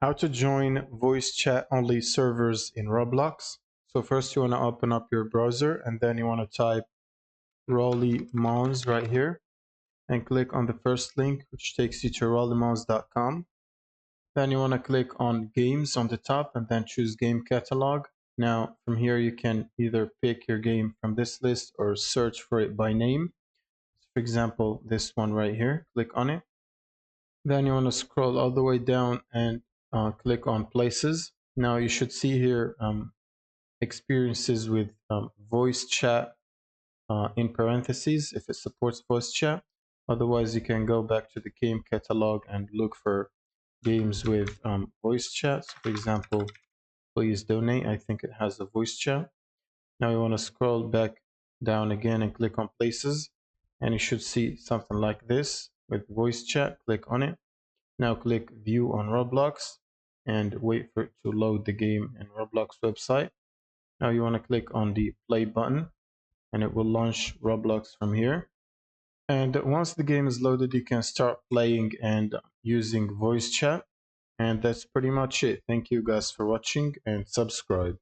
How to join voice chat only servers in Roblox. So first you want to open up your browser and then you want to type Rolly Mons right here and click on the first link which takes you to rollymons.com. Then you want to click on games on the top and then choose game catalog. Now from here you can either pick your game from this list or search for it by name. For example, this one right here, click on it. Then you want to scroll all the way down and click on places. Now you should see here experiences with voice chat in parentheses if it supports voice chat. Otherwise, you can go back to the game catalog and look for games with voice chat. So for example, please donate. I think it has a voice chat. Now you want to scroll back down again and click on places. And you should see something like this with voice chat. Click on it. Now click view on Roblox and wait for it to load the game in Roblox website. Now you want to click on the play button and it will launch Roblox from here. And once the game is loaded, you can start playing and using voice chat. And that's pretty much it. Thank you guys for watching and subscribe.